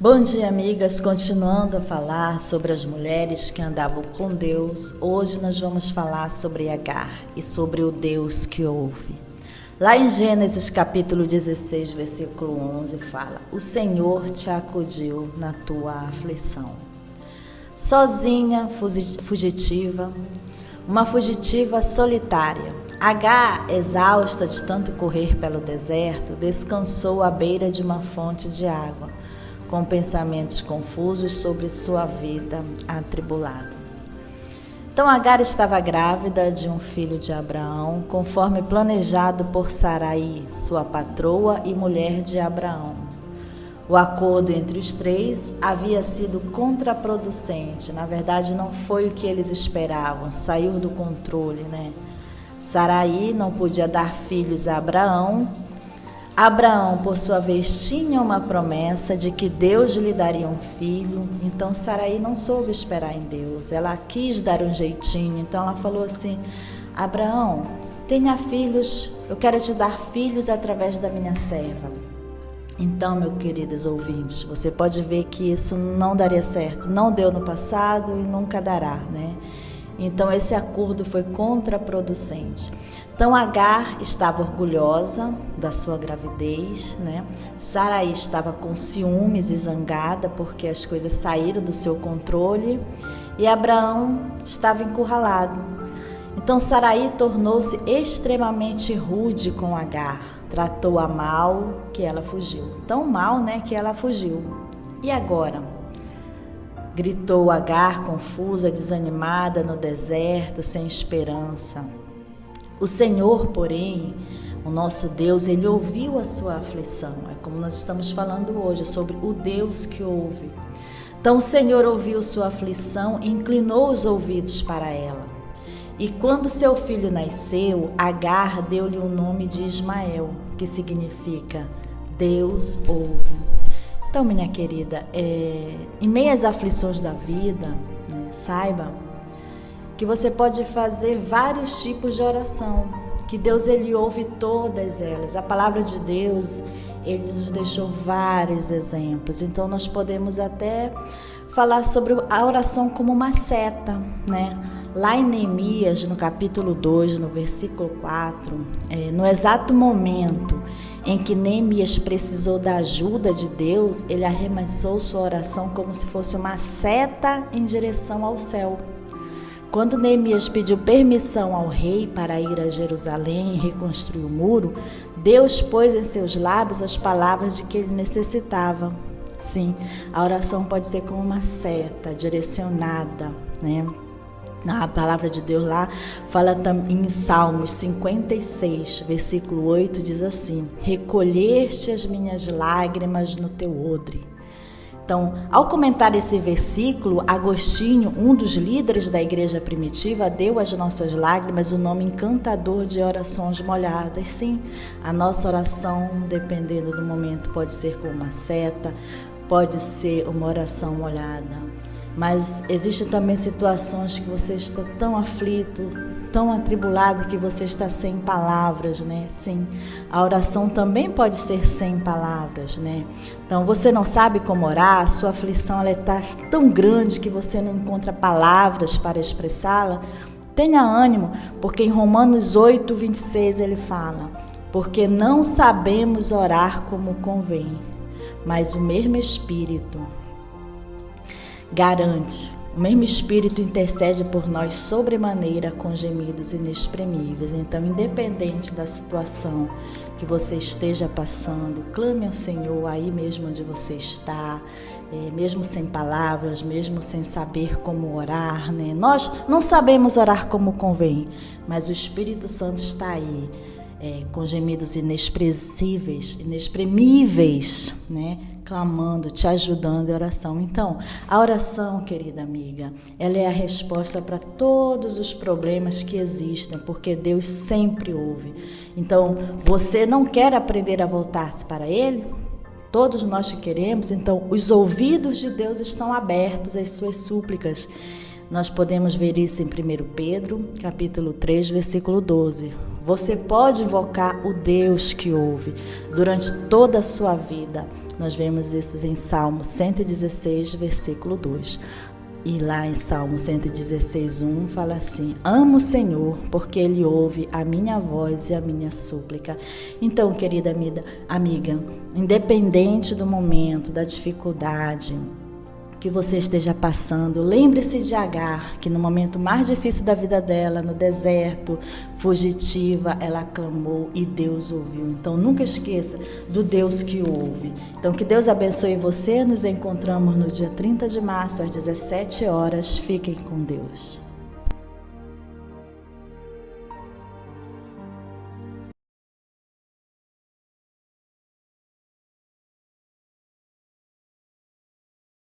Bom dia, amigas. Continuando a falar sobre as mulheres que andavam com Deus, hoje nós vamos falar sobre Agar e sobre o Deus que ouve. Lá em Gênesis capítulo 16, versículo 11, fala: O Senhor te acudiu na tua aflição. Sozinha, fugitiva, uma fugitiva solitária, Agar, exausta de tanto correr pelo deserto, descansou à beira de uma fonte de água, com pensamentos confusos sobre sua vida atribulada. Então Agar estava grávida de um filho de Abraão, conforme planejado por Sarai, sua patroa e mulher de Abraão. O acordo entre os três havia sido contraproducente, na verdade não foi o que eles esperavam, saiu do controle, Sarai não podia dar filhos a Abraão. Abraão, por sua vez, tinha uma promessa de que Deus lhe daria um filho, então Sarai não soube esperar em Deus, ela quis dar um jeitinho, então ela falou assim: Abraão, tenha filhos, eu quero te dar filhos através da minha serva. Então, meus queridos ouvintes, você pode ver que isso não daria certo, não deu no passado e nunca dará, Então esse acordo foi contraproducente. Então Agar estava orgulhosa da sua gravidez, Sarai estava com ciúmes e zangada porque as coisas saíram do seu controle e Abraão estava encurralado. Então Sarai tornou-se extremamente rude com Agar, tratou-a mal que ela fugiu, tão mal que ela fugiu. E agora? Gritou Agar, confusa, desanimada no deserto, sem esperança. O Senhor, porém, o nosso Deus, Ele ouviu a sua aflição. É como nós estamos falando hoje, sobre o Deus que ouve. Então o Senhor ouviu sua aflição e inclinou os ouvidos para ela. E quando seu filho nasceu, Agar deu-lhe o nome de Ismael, que significa Deus ouve. Então, minha querida, em meio às aflições da vida, saiba que você pode fazer vários tipos de oração, que Deus ele ouve todas elas. A palavra de Deus, ele nos deixou vários exemplos. Então, nós podemos até falar sobre a oração como uma seta, Lá em Neemias, no capítulo 2, no versículo 4, no exato momento em que Neemias precisou da ajuda de Deus, ele arremessou sua oração como se fosse uma seta em direção ao céu. Quando Neemias pediu permissão ao rei para ir a Jerusalém e reconstruir o muro, Deus pôs em seus lábios as palavras de que ele necessitava. Sim, a oração pode ser como uma seta direcionada, A palavra de Deus lá fala também em Salmos 56, versículo 8, diz assim: recolheste as minhas lágrimas no teu odre. Então, ao comentar esse versículo, Agostinho, um dos líderes da igreja primitiva, deu às nossas lágrimas o nome encantador de orações molhadas. Sim, a nossa oração, dependendo do momento, pode ser com uma seta, pode ser uma oração molhada. Mas existem também situações que você está tão aflito, tão atribulado que você está sem palavras, Sim, a oração também pode ser sem palavras, Então você não sabe como orar, a sua aflição está tão grande que você não encontra palavras para expressá-la. Tenha ânimo, porque em Romanos 8, 26 ele fala: porque não sabemos orar como convém, mas o mesmo Espírito garante, o mesmo Espírito intercede por nós sobremaneira com gemidos inexprimíveis. Então, independente da situação que você esteja passando, clame ao Senhor aí mesmo onde você está, mesmo sem palavras, mesmo sem saber como orar, Nós não sabemos orar como convém, mas o Espírito Santo está aí, com gemidos inexpressíveis, inexprimíveis, clamando, te ajudando em oração. Então, a oração, querida amiga, ela é a resposta para todos os problemas que existem, porque Deus sempre ouve. Então, você não quer aprender a voltar-se para Ele? Todos nós que queremos. Então, os ouvidos de Deus estão abertos às suas súplicas. Nós podemos ver isso em 1 Pedro, capítulo 3, versículo 12. Você pode invocar o Deus que ouve durante toda a sua vida. Nós vemos isso em Salmo 116, versículo 2. E lá em Salmo 116:1 fala assim: amo o Senhor, porque Ele ouve a minha voz e a minha súplica. Então, querida amiga, independente do momento, da dificuldade que você esteja passando, lembre-se de Agar, que no momento mais difícil da vida dela, no deserto, fugitiva, ela clamou e Deus ouviu. Então nunca esqueça do Deus que ouve. Então que Deus abençoe você. Nos encontramos no dia 30 de março às 17 horas. Fiquem com Deus.